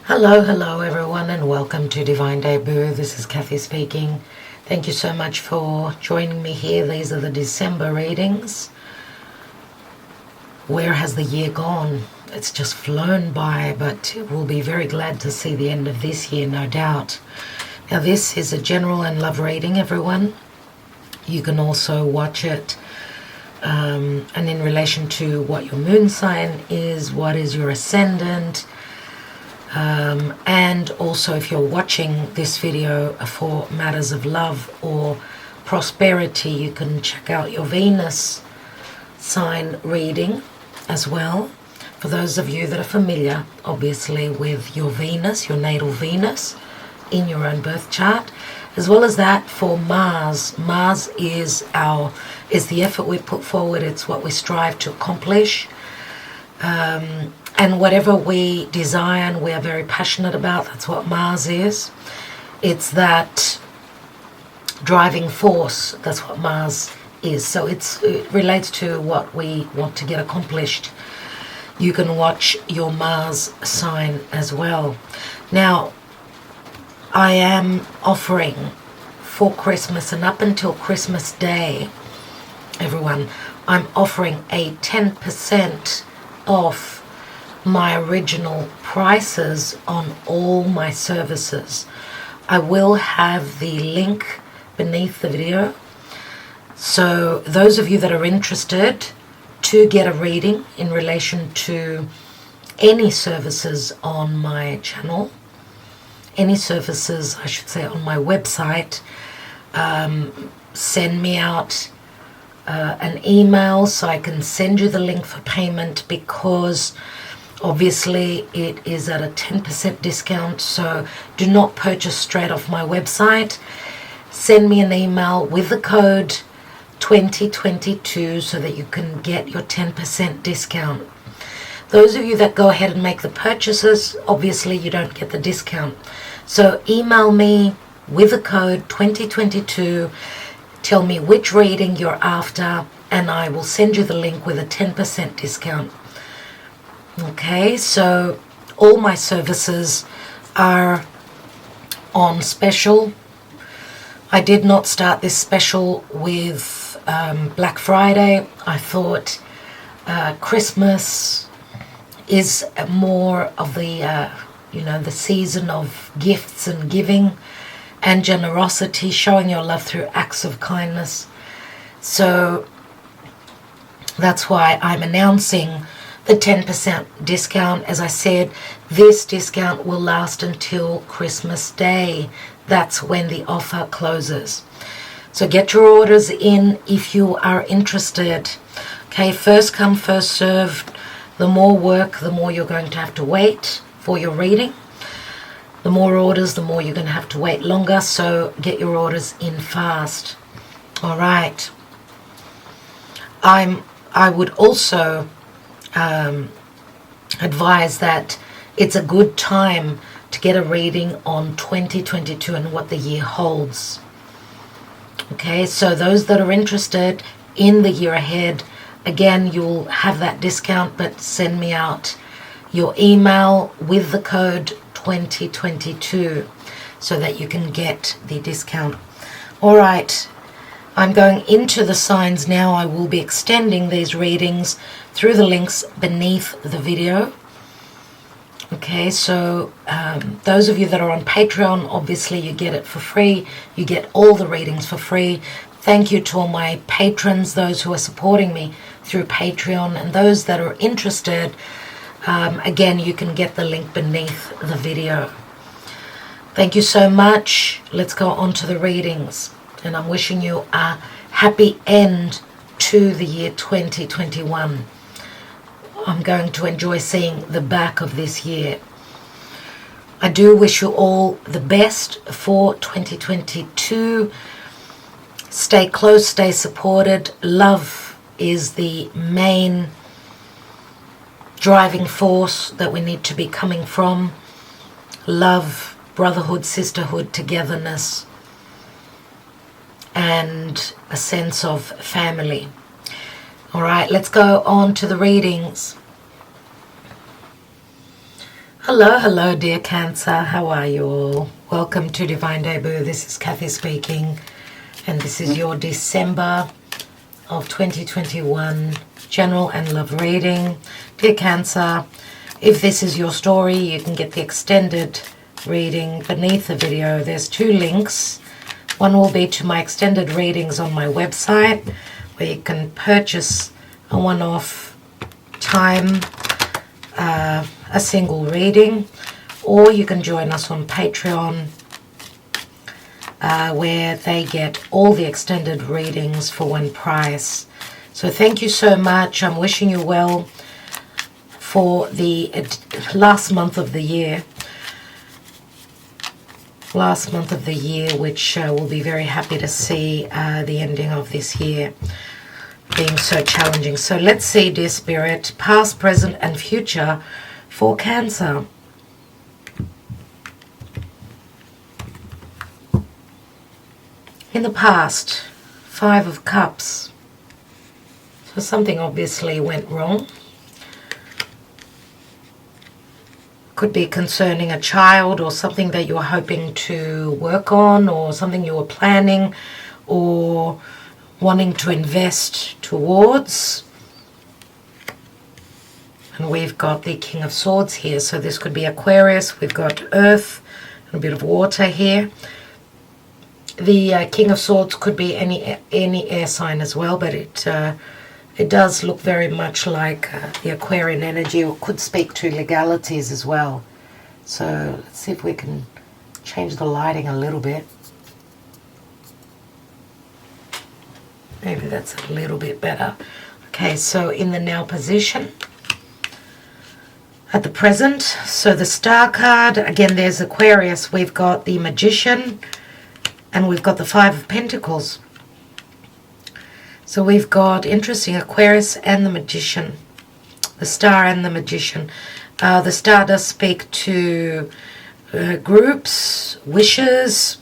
Hello everyone, and welcome to Divine Debut. This is Kathy speaking. Thank you so much for joining me here. These are the December readings. Where has the year gone? It's just flown by, but we'll be very glad to see the end of this year, no doubt. Now, this is a general and love reading, everyone. You can also watch it and in relation to what your moon sign is, what is your ascendant, and also if you're watching this video for matters of love or prosperity, you can check out your Venus sign reading as well. For those of you that are familiar, obviously, with your Venus, your natal Venus in your own birth chart, as well as that for Mars. Mars is the effort we put forward. It's what we strive to accomplish. And whatever we desire and we are very passionate about, that's what Mars is. It's that driving force. That's what Mars is. So it relates to what we want to get accomplished. You can watch your Mars sign as well. Now, I am offering for Christmas and up until Christmas Day, everyone, I'm offering a 10% off my original prices on all my services. I will have the link beneath the video. So those of you that are interested to get a reading in relation to any services on my channel, any services, I should say, on my website, send me out an email so I can send you the link for payment, because obviously it is at a 10% discount. So do not purchase straight off my website. Send me an email with the code 2022 so that you can get your 10% discount. Those of you that go ahead and make the purchases, obviously you don't get the discount. So email me with the code 2022, tell me which reading you're after, and I will send you the link with a 10% discount. Okay, so all my services are on special. I did not start this special with Black Friday. I thought Christmas is more of the the season of gifts and giving and generosity, showing your love through acts of kindness. So that's why I'm announcing the 10% discount. As I said, this discount will last until Christmas Day. That's when the offer closes. So get your orders in if you are interested. Okay, first come, first served. The more work, the more you're going to have to wait for your reading. The more orders, the more you're going to have to wait longer. So get your orders in fast. All right. I would also advise that it's a good time to get a reading on 2022 and what the year holds. Okay, so those that are interested in the year ahead, again, you'll have that discount, but send me out your email with the code 2022 so that you can get the discount. All right, I'm going into the signs now. I will be extending these readings through the links beneath the video. Okay, so those of you that are on Patreon, obviously you get it for free. You get all the readings for free. Thank you to all my patrons, those who are supporting me through Patreon, and those that are interested, again, you can get the link beneath the video. Thank you so much. Let's go on to the readings. And I'm wishing you a happy end to the year 2021. I'm going to enjoy seeing the back of this year. I do wish you all the best for 2022. Stay close, stay supported. Love is the main driving force that we need to be coming from. Love, brotherhood, sisterhood, togetherness, and a sense of family. All right, let's go on to the readings. Hello, hello, dear Cancer. How are you all? Welcome to Divine Debut. This is Kathy speaking, and this is your December of 2021 general and love reading. Dear Cancer, if this is your story, you can get the extended reading beneath the video. There's 2 links. One will be to my extended readings on my website, where you can purchase a one-off time, a single reading, or you can join us on Patreon, where they get all the extended readings for one price. So thank you so much. I'm wishing you well for the last month of the year, which we'll be very happy to see the ending of this year being so challenging. So let's see, dear Spirit, past, present, and future for Cancer. In the past, 5 of Cups. So something obviously went wrong. Could be concerning a child, or something that you were hoping to work on, or something you were planning or wanting to invest towards. And we've got the King of Swords here, so this could be Aquarius. We've got Earth and a bit of water here. The King of Swords could be any air sign as well, but it does look very much like the Aquarian energy, or could speak to legalities as well. So let's see if we can change the lighting a little bit. Maybe that's a little bit better. Okay, so in the now position at the present, so the Star card, again there's Aquarius, we've got the Magician, and we've got the 5 of Pentacles. So we've got, interesting, Aquarius and the Magician, the Star and the Magician. The Star does speak to groups, wishes,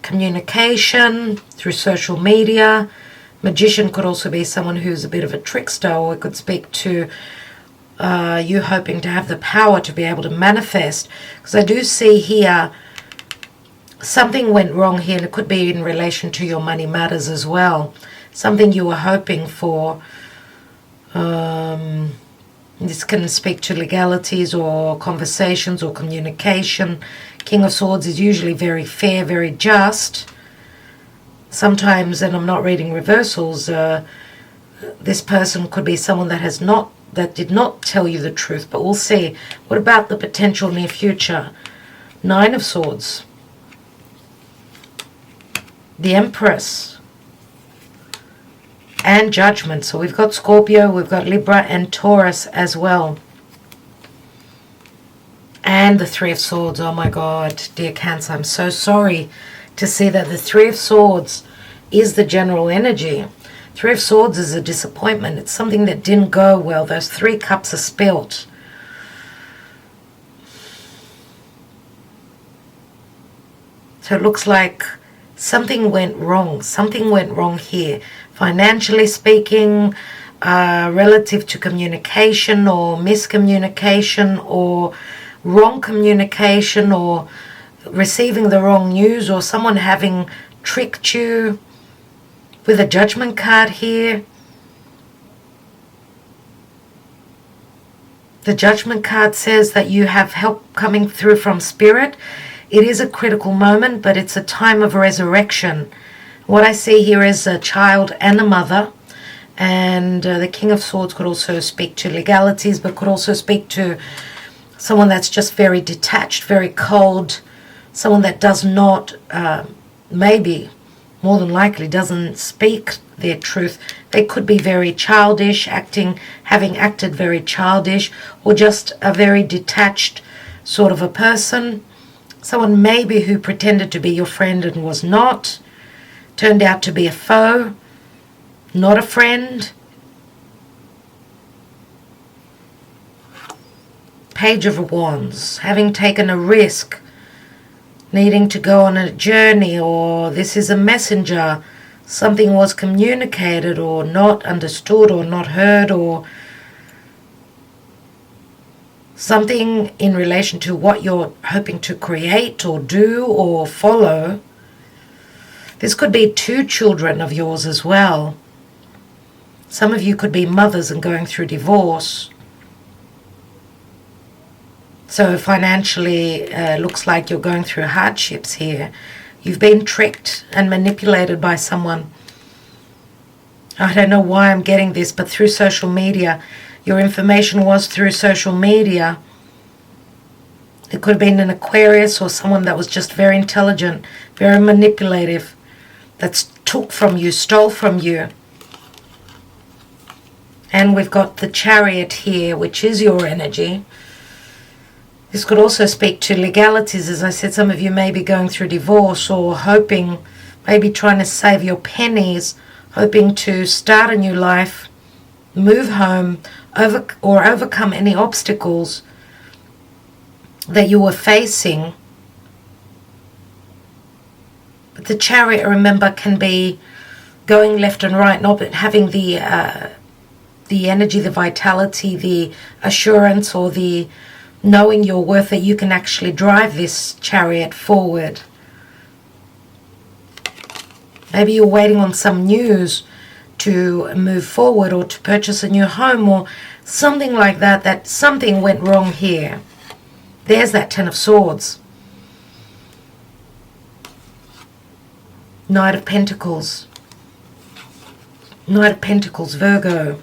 communication through social media. Magician could also be someone who's a bit of a trickster, or it could speak to you hoping to have the power to be able to manifest. Because I do see here something went wrong here, and it could be in relation to your money matters as well. Something you were hoping for. This can speak to legalities or conversations or communication. King of Swords is usually very fair, very just. Sometimes, and I'm not reading reversals, this person could be someone that did not tell you the truth, but we'll see. What about the potential near future? 9 of Swords. The Empress. And Judgment. So we've got Scorpio, we've got Libra and Taurus as well. And the 3 of Swords. Oh my God, dear Cancer, I'm so sorry to see that the 3 of Swords is the general energy. 3 of Swords is a disappointment. It's something that didn't go well. Those 3 cups are spilt. So it looks like something went wrong. Something went wrong here. Financially speaking, relative to communication or miscommunication or wrong communication or receiving the wrong news, or someone having tricked you with a Judgment card here. The Judgment card says that you have help coming through from Spirit. It is a critical moment, but it's a time of resurrection. What I see here is a child and a mother. And the King of Swords could also speak to legalities, but could also speak to someone that's just very detached, very cold, someone that does not, maybe, more than likely, doesn't speak their truth. They could be very childish, having acted very childish, or just a very detached sort of a person. Someone maybe who pretended to be your friend and was not, turned out to be a foe, not a friend. Page of Wands, having taken a risk, needing to go on a journey, or this is a messenger. Something was communicated or not understood or not heard, or something in relation to what you're hoping to create or do or follow. This could be 2 children of yours as well. Some of you could be mothers and going through divorce. So financially, looks like you're going through hardships here. You've been tricked and manipulated by someone. I don't know why I'm getting this, but through social media. Your information was through social media. It could have been an Aquarius or someone that was just very intelligent, very manipulative, that took from you, stole from you. And we've got the Chariot here, which is your energy. This could also speak to legalities. As I said, some of you may be going through divorce or hoping, maybe trying to save your pennies, hoping to start a new life, move home, overcome any obstacles that you were facing. But the Chariot, remember, can be going left and right, not having the energy, the vitality, the assurance, or the knowing your worth that you can actually drive this Chariot forward. Maybe you're waiting on some news to move forward or to purchase a new home or something like that, that something went wrong here. There's that 10 of Swords. Knight of Pentacles. Knight of Pentacles, Virgo.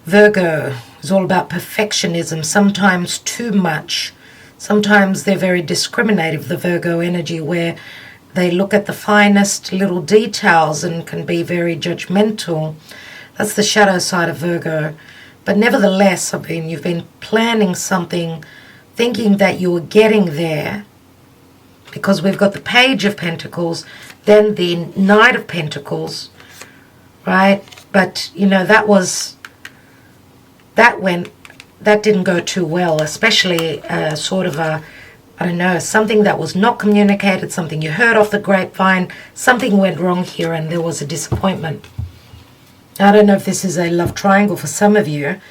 Virgo is all about perfectionism, sometimes too much. Sometimes they're very discriminative, the Virgo energy, where they look at the finest little details and can be very judgmental. That's the shadow side of Virgo. But nevertheless, you've been planning something, thinking that you were getting there, because we've got the Page of Pentacles, then the Knight of Pentacles, right? But, that didn't go too well, especially sort of something that was not communicated, something you heard off the grapevine, something went wrong here and there was a disappointment. I don't know if this is a love triangle for some of you.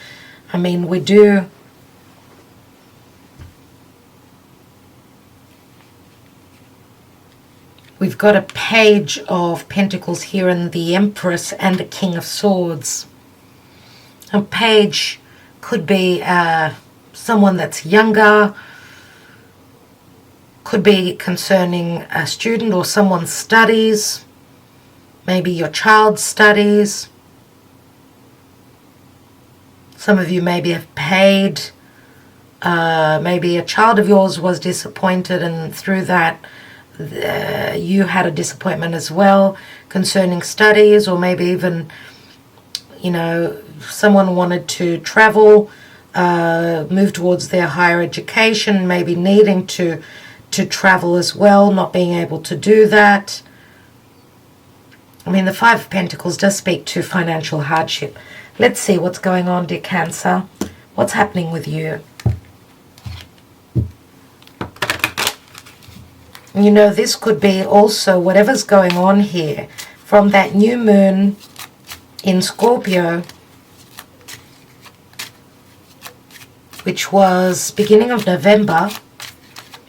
We've got a Page of Pentacles here and the Empress and the King of Swords. A page could be someone that's younger, could be concerning a student or someone's studies, maybe your child's studies. Some of you maybe have paid, maybe a child of yours was disappointed and through that you had a disappointment as well concerning studies, or maybe even, someone wanted to travel, move towards their higher education, maybe needing to travel as well, not being able to do that. The Five of Pentacles does speak to financial hardship. Let's see what's going on, dear Cancer. What's happening with you? This could be also whatever's going on here from that new moon in Scorpio, which was beginning of November.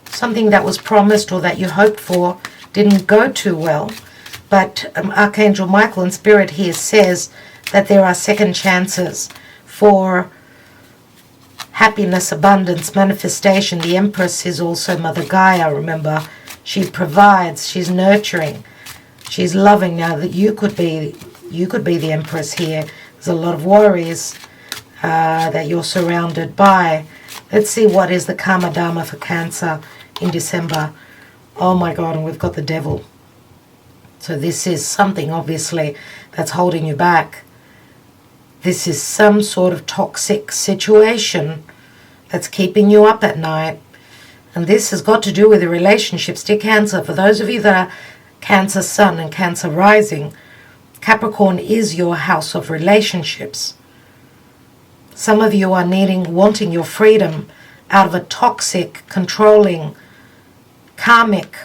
Something that was promised or that you hoped for didn't go too well. But Archangel Michael in Spirit here says that there are second chances for happiness, abundance, manifestation. The Empress is also Mother Gaia, remember. She provides, she's nurturing, she's loving. Now that you could be the Empress here. There's a lot of worries that you're surrounded by. Let's see what is the Karma Dharma for Cancer in December. Oh my God, and we've got the Devil. So this is something obviously that's holding you back. This is some sort of toxic situation that's keeping you up at night. And this has got to do with the relationships, dear Cancer. For those of you that are Cancer Sun and Cancer Rising, Capricorn is your house of relationships. Some of you are wanting your freedom out of a toxic, controlling, karmic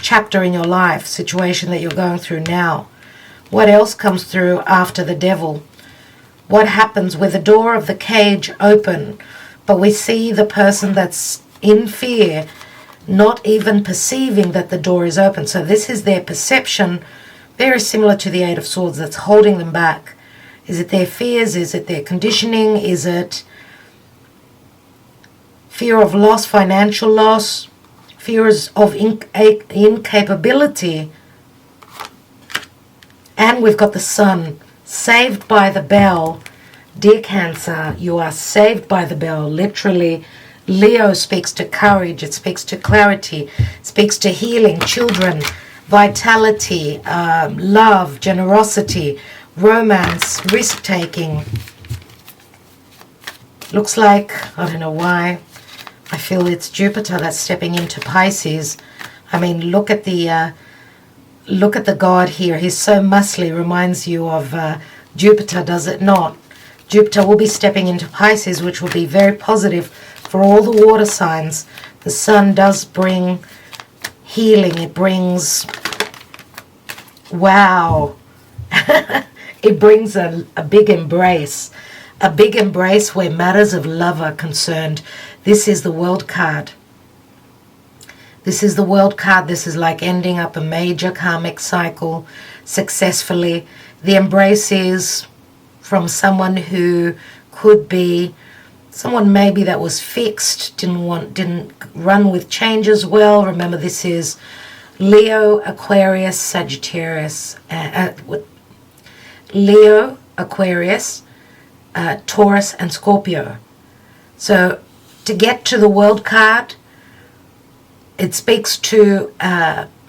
chapter in your life, situation that you're going through now. What else comes through after the Devil? what happens with the door of the cage open, but we see the person that's in fear not even perceiving that the door is open. So this is their perception, very similar to the Eight of Swords, that's holding them back. Is it their fears? Is it their conditioning? Is it fear of loss, financial loss, fears of incapability? And we've got the Sun, saved by the bell. Dear Cancer, you are saved by the bell. Literally, Leo speaks to courage, it speaks to clarity, it speaks to healing, children, vitality, love, generosity, romance, risk-taking. Looks like, I don't know why, I feel it's Jupiter that's stepping into Pisces. I mean, look at the god here. He's so muscly, reminds you of Jupiter, does it not? Jupiter will be stepping into Pisces, which will be very positive for all the water signs. The Sun does bring healing. It brings, wow, it brings a big embrace. A big embrace where matters of love are concerned. This is the World card. This is the World card. This is like ending up a major karmic cycle successfully. The embrace is from someone who could be someone maybe that was fixed, didn't run with changes well. Remember, this is Leo, Aquarius, Sagittarius, Leo, Aquarius, Taurus, and Scorpio. So to get to the World card, it speaks to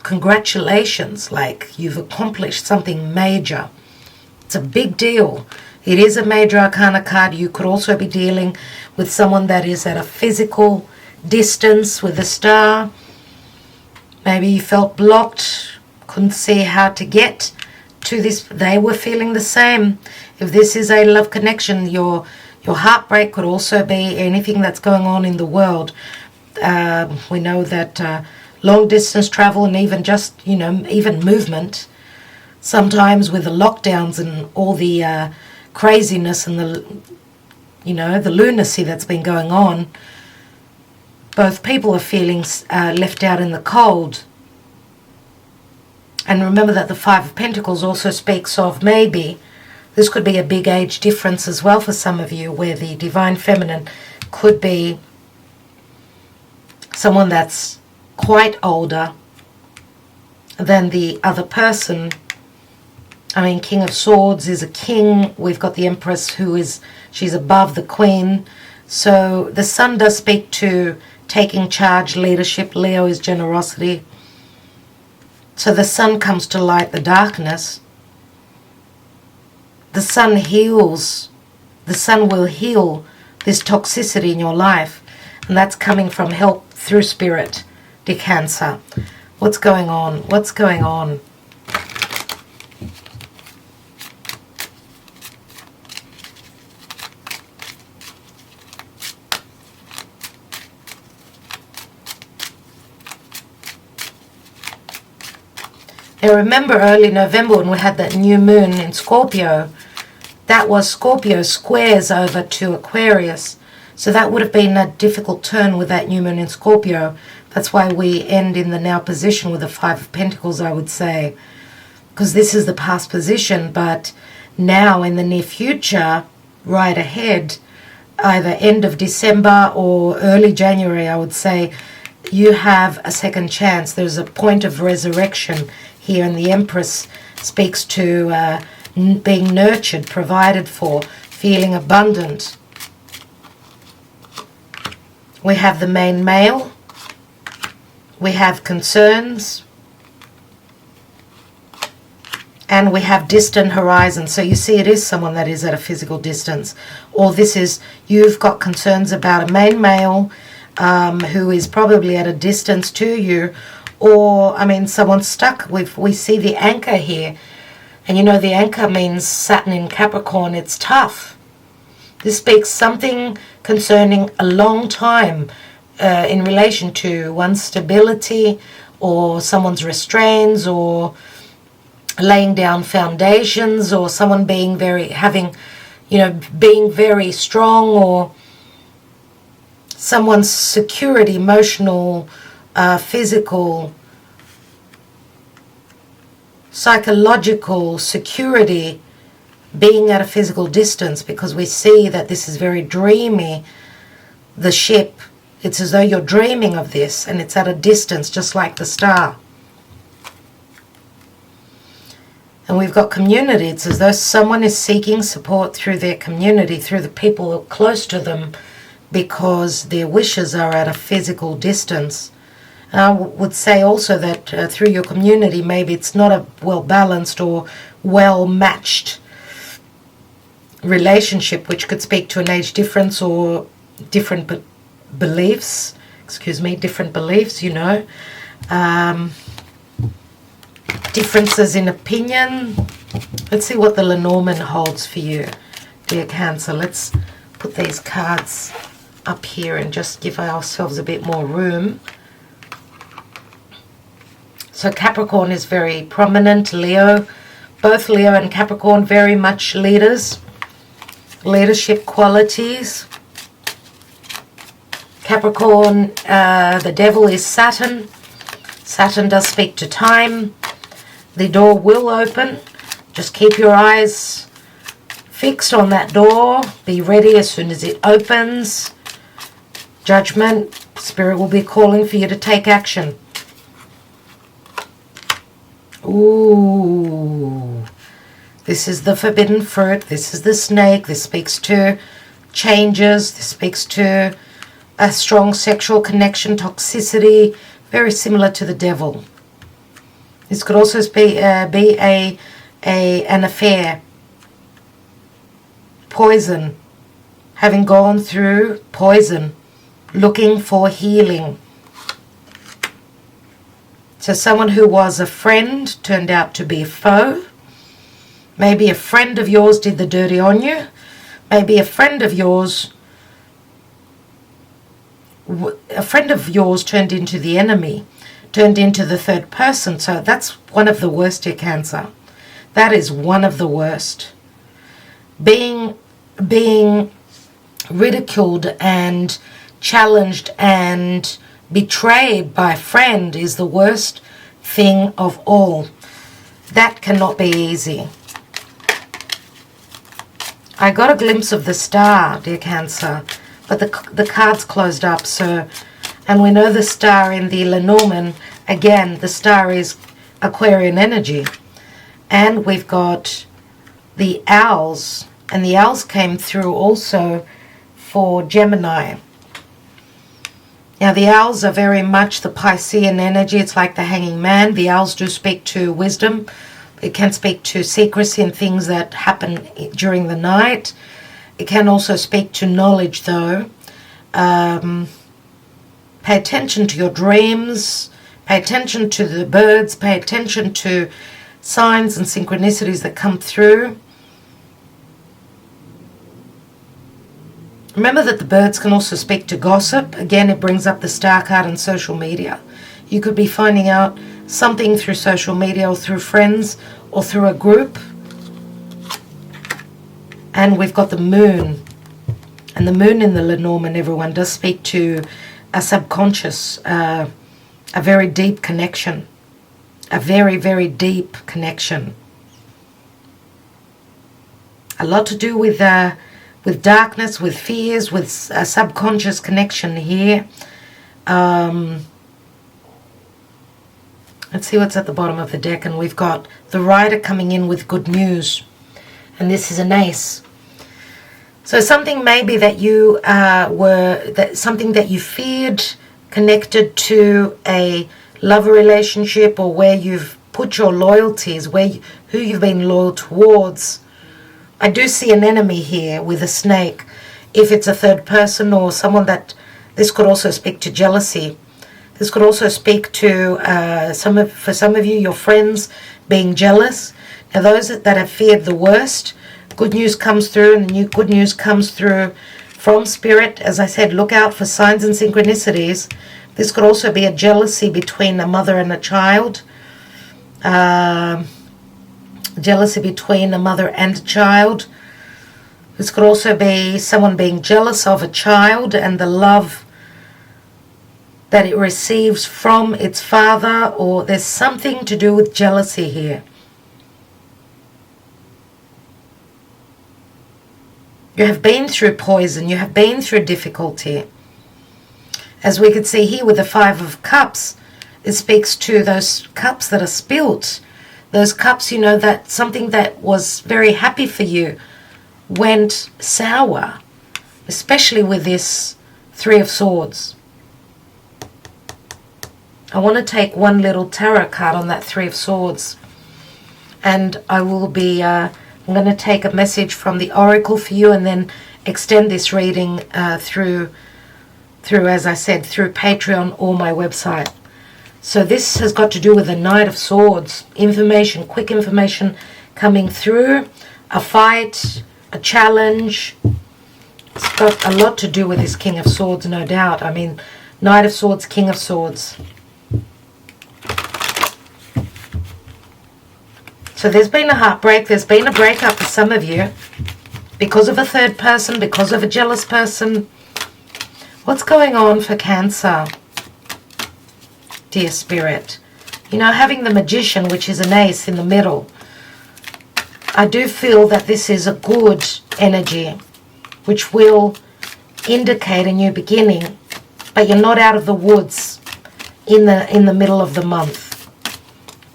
congratulations, like you've accomplished something major. It's a big deal. It is a major arcana card. You could also be dealing with someone that is at a physical distance with a star. Maybe you felt blocked, couldn't see how to get to this. They were feeling the same. If this is a love connection, your heartbreak could also be anything that's going on in the world. We know that long distance travel and even just, even movement, sometimes with the lockdowns and all the craziness and the lunacy that's been going on, both people are feeling left out in the cold. And remember that the Five of Pentacles also speaks of maybe this could be a big age difference as well for some of you, where the Divine Feminine could be someone that's quite older than the other person. I mean, King of Swords is a king. We've got the Empress she's above the Queen. So the Sun does speak to taking charge, leadership. Leo is generosity. So the Sun comes to light the darkness. The Sun heals. The Sun will heal this toxicity in your life. And that's coming from help through spirit, dear Cancer. What's going on? What's going on? Now remember early November when we had that new moon in Scorpio, that was Scorpio squares over to Aquarius. So that would have been a difficult turn with that new moon in Scorpio. That's why we end in the now position with the Five of Pentacles, I would say. Because this is the past position, but now in the near future, right ahead, either end of December or early January, I would say, you have a second chance. There's a point of resurrection here, and the Empress speaks to being nurtured, provided for, feeling abundant. We have the main male. We have concerns. And we have distant horizon. So you see it is someone that is at a physical distance. Or this is, you've got concerns about a main male who is probably at a distance to you. Or, I mean, someone's stuck. We see the anchor here. And you know, the anchor means Saturn in Capricorn. It's tough. This speaks something concerning a long time in relation to one's stability or someone's restraints or laying down foundations or someone being having, being very strong, or someone's security, emotional, physical, psychological security being at a physical distance, because we see that this is very dreamy. The ship, it's as though you're dreaming of this, and it's at a distance, just like the star. And we've got community. It's as though someone is seeking support through their community, through the people close to them, because their wishes are at a physical distance. And I would say also that through your community, maybe it's not a well-balanced or well-matched relationship, which could speak to an age difference or different beliefs. Different beliefs, differences in opinion. Let's see what the Lenormand holds for you, dear Cancer. Let's put these cards up here and just give ourselves a bit more room. So Capricorn is very prominent. Leo, both Leo and Capricorn, very much leaders, leadership qualities. Capricorn, the devil is Saturn. Saturn does speak to time. The door will open. Just keep your eyes fixed on that door. Be ready as soon as it opens. Judgment. Spirit will be calling for you to take action. Ooh. This is the forbidden fruit. This is the snake. This speaks to changes. This speaks to a strong sexual connection, toxicity, very similar to the devil. This could also be an affair, poison, having gone through poison, looking for healing. So someone who was a friend turned out to be a foe. Maybe a friend of yours did the dirty on you. Maybe a friend of yours turned into the enemy, turned into the third person. So that's one of the worst, dear Cancer. That is one of the worst. Being ridiculed and challenged and betrayed by a friend is the worst thing of all. That cannot be easy. I got a glimpse of the star, dear Cancer, but the card's closed up. So, and we know the star in the Lenormand, again, the star is Aquarian energy. And we've got the owls, and the owls came through also for Gemini. Now, the owls are very much the Piscean energy. It's like the hanging man. The owls do speak to wisdom. It can speak to secrecy and things that happen during the night. It can also speak to knowledge, though. Pay attention to your dreams. Pay attention to the birds. Pay attention to signs and synchronicities that come through. Remember that the birds can also speak to gossip. Again, it brings up the star card and social media. You could be finding out something through social media or through friends or through a group. And we've got the moon. And the moon in the Lenormand, everyone, does speak to a subconscious, a very deep connection. A very, very deep connection. A lot to do with darkness, with fears, with a subconscious connection here. Let's see what's at the bottom of the deck. And we've got the Rider coming in with good news. And this is an ace. So something maybe that you something that you feared connected to a love relationship, or where you've put your loyalties, who you've been loyal towards. I do see an enemy here with a snake. If it's a third person or someone that, this could also speak to jealousy. This could also speak to for some of you, your friends being jealous. Now those that have feared the worst, good news comes through, and the new good news comes through from Spirit. As I said, look out for signs and synchronicities. This could also be a jealousy between a mother and a child. Jealousy between a mother and a child. This could also be someone being jealous of a child and the love that it receives from its father, or there's something to do with jealousy here. You have been through poison, you have been through difficulty. As we could see here with the Five of Cups, it speaks to those cups that are spilt. Those cups, you know, that something that was very happy for you went sour, especially with this Three of Swords. I want to take one little tarot card on that Three of Swords, and I will be I'm going to take a message from the Oracle for you and then extend this reading through, as I said, through Patreon or my website. So this has got to do with the Knight of Swords. Information, quick information coming through. A fight, a challenge. It's got a lot to do with this King of Swords, no doubt. I mean, Knight of Swords, King of Swords. So there's been a heartbreak, there's been a breakup for some of you because of a third person, because of a jealous person. What's going on for Cancer, dear Spirit? You know, having the Magician, which is an ace in the middle, I do feel that this is a good energy, which will indicate a new beginning, but you're not out of the woods in the middle of the month,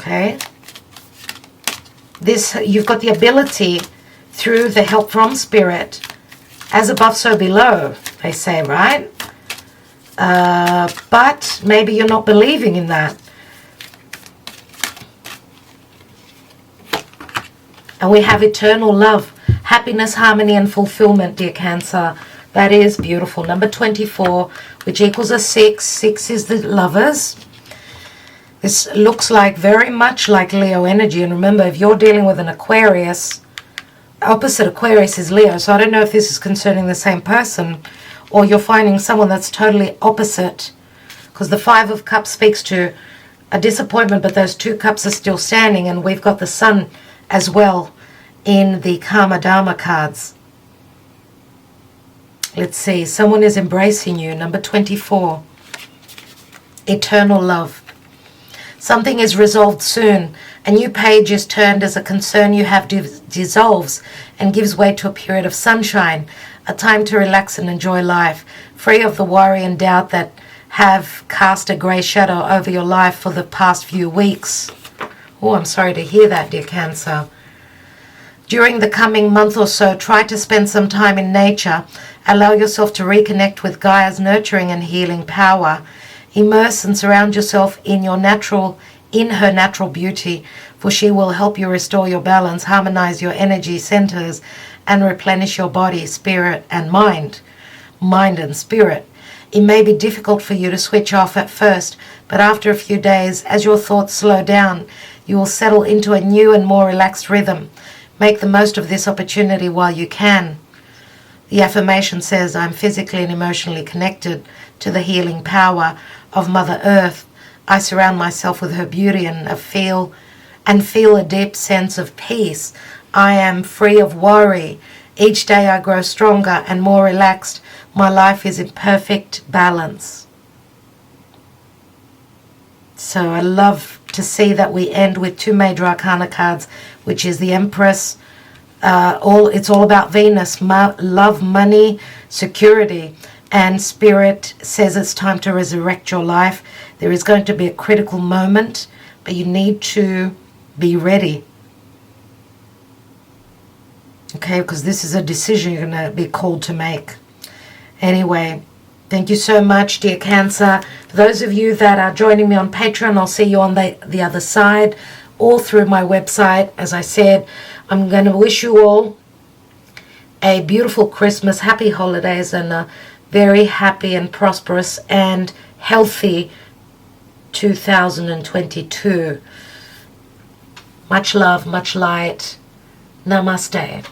okay? This, you've got the ability through the help from Spirit, as above so below, they say, right? But maybe you're not believing in that. And we have eternal love, happiness, harmony, and fulfillment, dear Cancer. That is beautiful. Number 24, which equals a 6. 6 is the Lovers. This looks like very much like Leo energy. And remember, if you're dealing with an Aquarius, opposite Aquarius is Leo. So I don't know if this is concerning the same person or you're finding someone that's totally opposite. Because the Five of Cups speaks to a disappointment, but those two cups are still standing. And we've got the Sun as well in the Karma Dharma cards. Let's see. Someone is embracing you. Number 24. Eternal love. Something is resolved soon. A new page is turned as a concern you have dissolves and gives way to a period of sunshine, a time to relax and enjoy life, free of the worry and doubt that have cast a grey shadow over your life for the past few weeks. Oh, I'm sorry to hear that, dear Cancer. During the coming month or so, try to spend some time in nature. Allow yourself to reconnect with Gaia's nurturing and healing power. Immerse and surround yourself in her natural beauty, for she will help you restore your balance, harmonize your energy centers, and replenish your body, spirit, and mind. Mind and spirit. It may be difficult for you to switch off at first, but after a few days, as your thoughts slow down, you will settle into a new and more relaxed rhythm. Make the most of this opportunity while you can. The affirmation says, I'm physically and emotionally connected to the healing power of Mother Earth. I surround myself with her beauty and feel a deep sense of peace. I am free of worry. Each day I grow stronger and more relaxed. My life is in perfect balance. So I love to see that we end with two major arcana cards, which is the Empress. It's all about Venus, love, money, security. And Spirit says it's time to resurrect your life. There is going to be a critical moment, but you need to be ready. Okay, because this is a decision you're going to be called to make. Anyway, thank you so much, dear Cancer. For those of you that are joining me on Patreon, I'll see you on the other side, or through my website. As I said, I'm going to wish you all a beautiful Christmas, happy holidays, and a very happy and prosperous and healthy 2022. Much love, much light. Namaste.